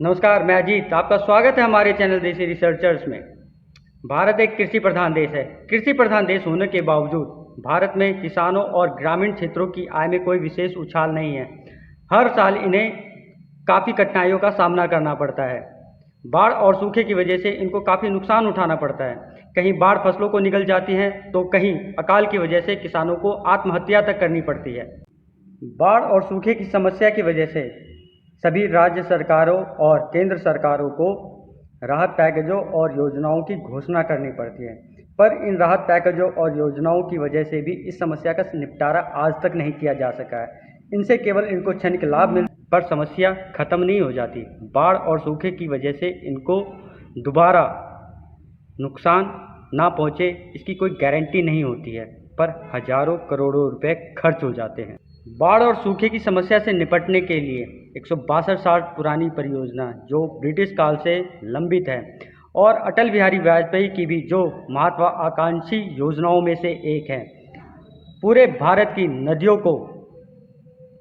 नमस्कार, मैं अजीत। आपका स्वागत है हमारे चैनल देसी रिसर्चर्स में। भारत एक कृषि प्रधान देश है। कृषि प्रधान देश होने के बावजूद भारत में किसानों और ग्रामीण क्षेत्रों की आय में कोई विशेष उछाल नहीं है। हर साल इन्हें काफ़ी कठिनाइयों का सामना करना पड़ता है। बाढ़ और सूखे की वजह से इनको काफ़ी नुकसान उठाना पड़ता है। कहीं बाढ़ फसलों को निगल जाती है तो कहीं अकाल की वजह से किसानों को आत्महत्या तक करनी पड़ती है। बाढ़ और सूखे की समस्या की वजह से सभी राज्य सरकारों और केंद्र सरकारों को राहत पैकेजों और योजनाओं की घोषणा करनी पड़ती है, पर इन राहत पैकेजों और योजनाओं की वजह से भी इस समस्या का निपटारा आज तक नहीं किया जा सका है। इनसे केवल इनको क्षणिक लाभ मिल, पर समस्या खत्म नहीं हो जाती। बाढ़ और सूखे की वजह से इनको दोबारा नुकसान ना पहुँचे इसकी कोई गारंटी नहीं होती है, पर हजारों करोड़ों रुपए खर्च हो जाते हैं। बाढ़ और सूखे की समस्या से निपटने के लिए 162 साल पुरानी परियोजना जो ब्रिटिश काल से लंबित है और अटल बिहारी वाजपेयी की भी जो महत्वाकांक्षी योजनाओं में से एक है, पूरे भारत की नदियों को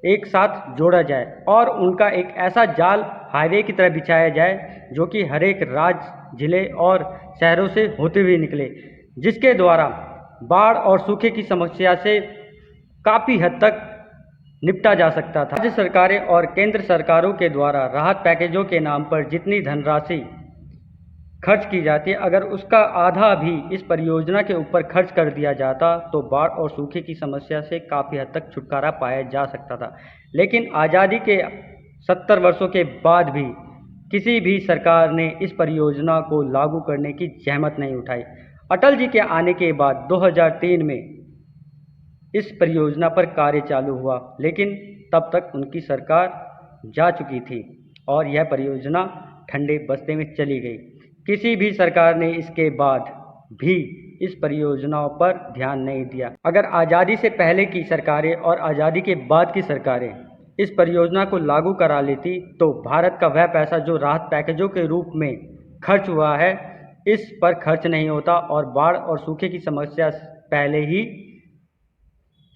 एक साथ जोड़ा जाए और उनका एक ऐसा जाल हाईवे की तरह बिछाया जाए जो कि हर एक राज्य, जिले और शहरों से होते हुए निकले, जिसके द्वारा बाढ़ और सूखे की समस्या से काफ़ी हद तक निपटा जा सकता था। राज्य सरकारें और केंद्र सरकारों के द्वारा राहत पैकेजों के नाम पर जितनी धनराशि खर्च की जाती है, अगर उसका आधा भी इस परियोजना के ऊपर खर्च कर दिया जाता तो बाढ़ और सूखे की समस्या से काफ़ी हद तक छुटकारा पाया जा सकता था। लेकिन आज़ादी के 70 वर्षों के बाद भी किसी भी सरकार ने इस परियोजना को लागू करने की जहमत नहीं उठाई। अटल जी के आने के बाद 2003 में इस परियोजना पर कार्य चालू हुआ, लेकिन तब तक उनकी सरकार जा चुकी थी और यह परियोजना ठंडे बस्ते में चली गई। किसी भी सरकार ने इसके बाद भी इस परियोजनाओं पर ध्यान नहीं दिया। अगर आज़ादी से पहले की सरकारें और आज़ादी के बाद की सरकारें इस परियोजना को लागू करा लेती तो भारत का वह पैसा जो राहत पैकेजों के रूप में खर्च हुआ है, इस पर खर्च नहीं होता और बाढ़ और सूखे की समस्या पहले ही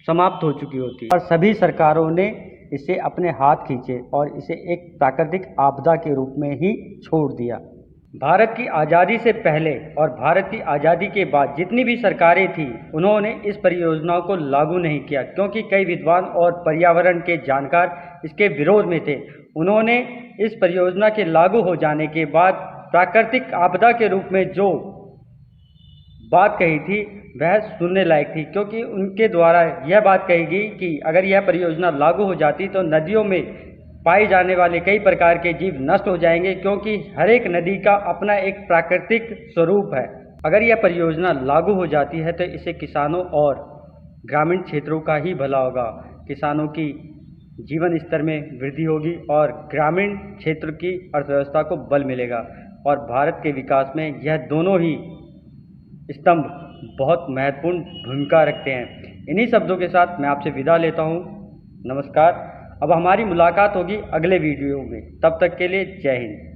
समाप्त हो चुकी होती और सभी सरकारों ने इसे अपने हाथ खींचे और इसे एक प्राकृतिक आपदा के रूप में ही छोड़ दिया। भारत की आज़ादी से पहले और भारत की आज़ादी के बाद जितनी भी सरकारें थीं, उन्होंने इस परियोजनाओं को लागू नहीं किया क्योंकि कई विद्वान और पर्यावरण के जानकार इसके विरोध में थे। उन्होंने इस परियोजना के लागू हो जाने के बाद प्राकृतिक आपदा के रूप में जो बात कही थी वह सुनने लायक थी, क्योंकि उनके द्वारा यह बात कही गई कि अगर यह परियोजना लागू हो जाती तो नदियों में पाए जाने वाले कई प्रकार के जीव नष्ट हो जाएंगे, क्योंकि हर एक नदी का अपना एक प्राकृतिक स्वरूप है। अगर यह परियोजना लागू हो जाती है तो इससे किसानों और ग्रामीण क्षेत्रों का ही भला होगा। किसानों की जीवन स्तर में वृद्धि होगी और ग्रामीण क्षेत्र की अर्थव्यवस्था को बल मिलेगा और भारत के विकास में यह दोनों ही स्तंभ बहुत महत्वपूर्ण भूमिका रखते हैं। इन्हीं शब्दों के साथ मैं आपसे विदा लेता हूँ। नमस्कार। अब हमारी मुलाकात होगी अगले वीडियो में। तब तक के लिए जय हिंद।